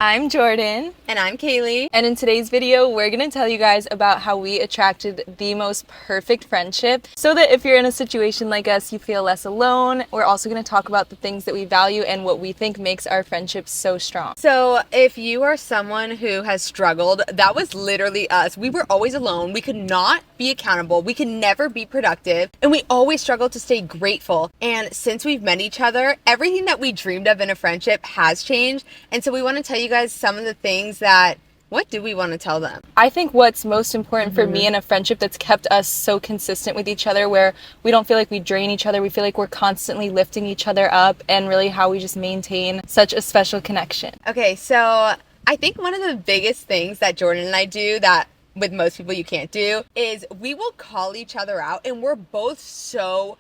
I'm Jordan. And I'm Kaylee. And in today's video, we're going to tell you guys about how we attracted the most perfect friendship so that if you're in a situation like us, you feel less alone. We're also going to talk about the things that we value and what we think makes our friendship so strong. So if you are someone who has struggled, that was literally us. We were always alone. We could not be accountable. We could never be productive. And we always struggled to stay grateful. And since we've met each other, everything that we dreamed of in a friendship has changed. And so we want to tell you guys some of the things that, what do we want to tell them? I think what's most important for me in a friendship that's kept us so consistent with each other, where we don't feel like we drain each other, we feel like we're constantly lifting each other up, and really how we just maintain such a special connection. Okay, so I think one of the biggest things that Jordan and I do that with most people you can't do is we will call each other out, and we're both so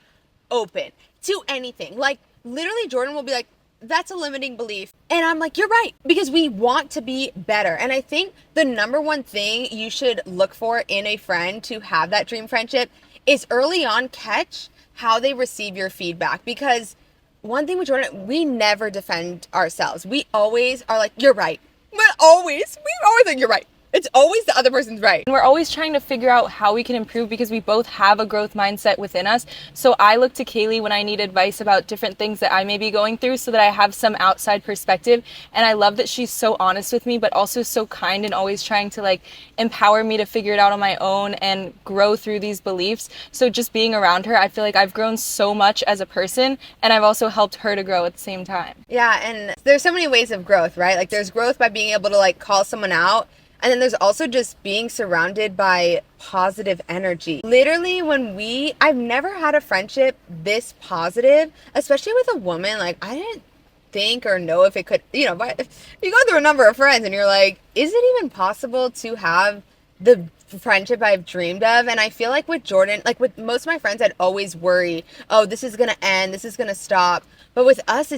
open to anything. Like literally Jordan will be like, that's a limiting belief. And I'm like, you're right, because we want to be better. And I think the number one thing you should look for in a friend to have that dream friendship is early on catch how they receive your feedback. Because one thing with Jordan, we never defend ourselves. We always are like, you're right. We always think you're right. It's always the other person's right. And we're always trying to figure out how we can improve because we both have a growth mindset within us. So I look to Kaylee when I need advice about different things that I may be going through so that I have some outside perspective. And I love that she's so honest with me, but also so kind and always trying to empower me to figure it out on my own and grow through these beliefs. So just being around her, I feel like I've grown so much as a person, and I've also helped her to grow at the same time. Yeah, and there's so many ways of growth, right? Like there's growth by being able to call someone out. And then there's also just being surrounded by positive energy. Literally I've never had a friendship this positive, especially with a woman. I didn't think or know if it could, but you go through a number of friends and you're like, is it even possible to have the friendship I've dreamed of? And I feel like with Jordan, with most of my friends, I'd always worry, oh, this is going to end, this is going to stop. But with us,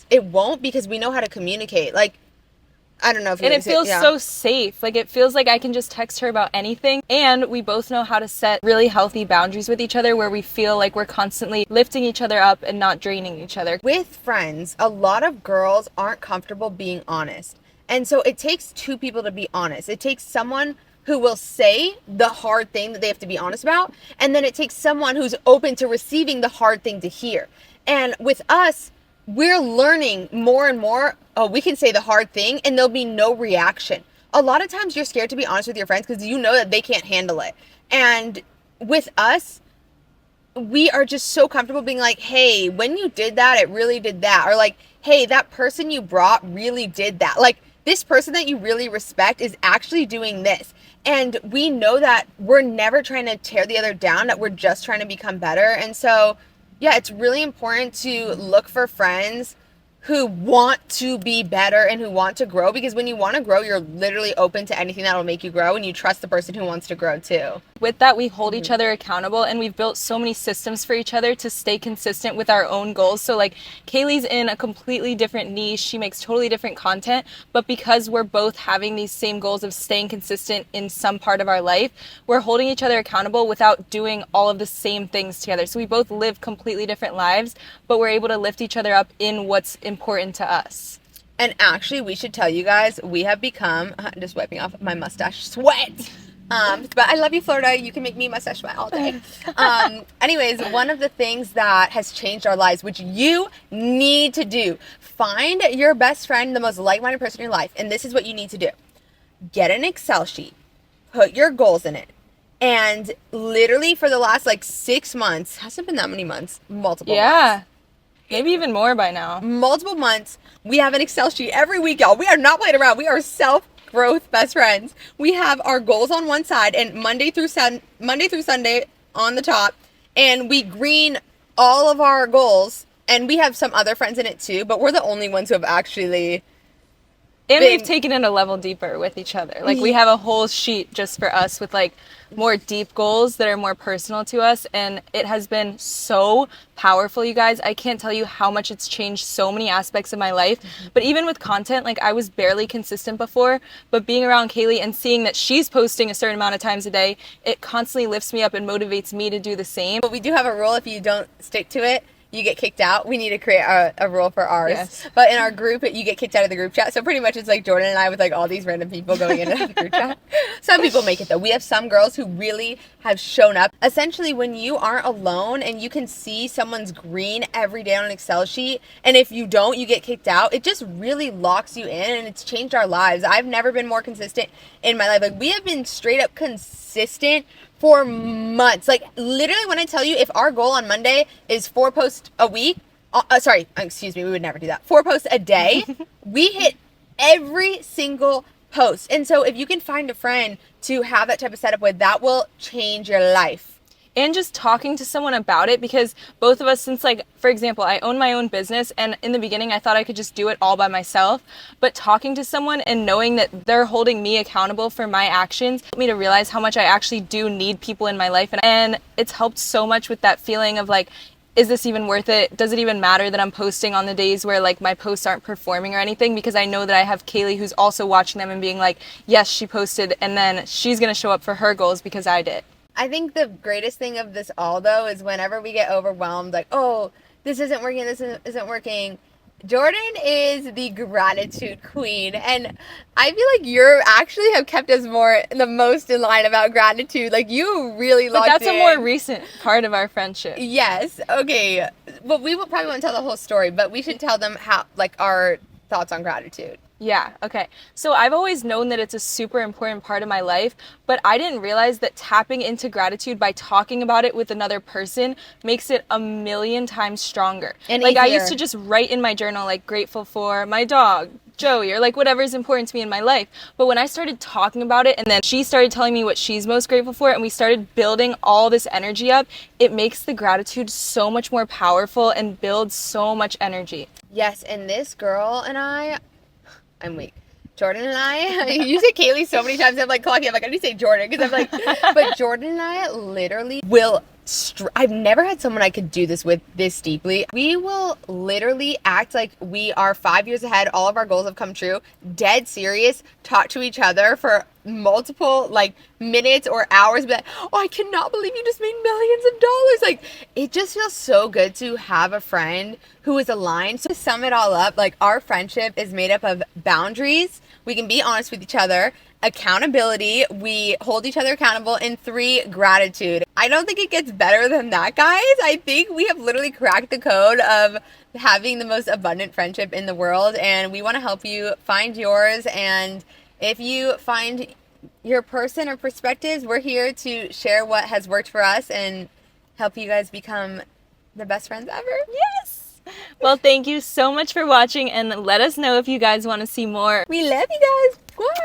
it won't, because we know how to communicate. I don't know if and it feels so safe. It feels like I can just text her about anything. And we both know how to set really healthy boundaries with each other where we feel like we're constantly lifting each other up and not draining each other. With friends, a lot of girls aren't comfortable being honest. And so it takes two people to be honest. It takes someone who will say the hard thing that they have to be honest about. And then it takes someone who's open to receiving the hard thing to hear. And with us, we're learning more and more. Oh, we can say the hard thing and there'll be no reaction. A lot of times you're scared to be honest with your friends because you know that they can't handle it. And with us, we are just so comfortable being like, hey, when you did that, it really did that. Or hey, that person you brought really did that. This person that you really respect is actually doing this. And we know that we're never trying to tear the other down, that we're just trying to become better. And so yeah, it's really important to look for friends who want to be better and who want to grow, because when you want to grow, you're literally open to anything that will make you grow, and you trust the person who wants to grow too. With that, we hold each other accountable, and we've built so many systems for each other to stay consistent with our own goals. So Kaylee's in a completely different niche. She makes totally different content, but because we're both having these same goals of staying consistent in some part of our life, we're holding each other accountable without doing all of the same things together. So we both live completely different lives, but we're able to lift each other up in what's important to us. And actually, we should tell you guys, we have become, I'm just wiping off my mustache sweat. But I love you, Florida. You can make me mustache sweat all day. Anyways, one of the things that has changed our lives, which you need to do, find your best friend, the most like-minded person in your life. And this is what you need to do. Get an Excel sheet, put your goals in it. And literally for the last 6 months, hasn't been that many months, multiple months. Maybe even more by now. Multiple months. We have an Excel sheet every week, y'all. We are not playing around. We are self-growth best friends. We have our goals on one side and Monday through Sunday on the top. And we green all of our goals. And we have some other friends in it too, but we're the only ones who have actually... And we've taken it a level deeper with each other. We have a whole sheet just for us with more deep goals that are more personal to us. And it has been so powerful, you guys. I can't tell you how much it's changed so many aspects of my life. But even with content, I was barely consistent before. But being around Kaylee and seeing that she's posting a certain amount of times a day, it constantly lifts me up and motivates me to do the same. But we do have a rule: if you don't stick to it, you get kicked out. We need to create a rule for ours. Yes. But in our group, you get kicked out of the group chat. So pretty much it's like Jordan and I with like all these random people going into the group chat. Some people make it though. We have some girls who really have shown up. Essentially, when you aren't alone and you can see someone's green every day on an Excel sheet, and if you don't, you get kicked out, it just really locks you in, and it's changed our lives. I've never been more consistent in my life. Like, we have been straight up consistent for months. Like, literally, when I tell you, if our goal on Monday is 4 posts a week, excuse me, we would never do that. 4 posts a day, we hit every single post. And so if you can find a friend to have that type of setup with, that will change your life. And just talking to someone about it, because both of us, since, like, for example, I own my own business, and in the beginning I thought I could just do it all by myself, but talking to someone and knowing that they're holding me accountable for my actions helped me to realize how much I actually do need people in my life. And it's helped so much with that feeling of like, is this even worth it? Does it even matter that I'm posting on the days where like my posts aren't performing or anything? Because I know that I have KAILEY who's also watching them and being like, yes, she posted, and then she's gonna show up for her goals because I did. I think the greatest thing of this all, though, is whenever we get overwhelmed, like, oh, this isn't working, this isn't working. Jordan is the gratitude queen, and I feel like you actually have kept us the most in line about gratitude. Like, you really locked in. But that's a more recent part of our friendship. Yes. Okay. But we will probably won't tell the whole story, but we should tell them how, like, our thoughts on gratitude. Yeah, okay. So I've always known that it's a super important part of my life, but I didn't realize that tapping into gratitude by talking about it with another person makes it a million times stronger. And like, easier. I used to just write in my journal, like, grateful for my dog, Joey, or like whatever is important to me in my life. But when I started talking about it, and then she started telling me what she's most grateful for, and we started building all this energy up, it makes the gratitude so much more powerful and builds so much energy. Yes, and this girl and I'm weak. Jordan and I, you say KAILEY so many times, I'm like, clocking, I'm like, I need to say Jordan, because I'm like, but Jordan and I literally will, I've never had someone I could do this with this deeply. We will literally act like we are 5 years ahead, all of our goals have come true, dead serious, talk to each other for multiple, like, minutes or hours, but oh, I cannot believe you just made millions of dollars. Like, it just feels so good to have a friend who is aligned. So to sum it all up, like, our friendship is made up of boundaries. We can be honest with each other, accountability, we hold each other accountable, and 3, gratitude. I don't think it gets better than that, guys. I think we have literally cracked the code of having the most abundant friendship in the world, and we want to help you find yours. And if you find your person or perspectives, we're here to share what has worked for us and help you guys become the best friends ever. Yes! Well, thank you so much for watching, and let us know if you guys want to see more. We love you guys. Bye.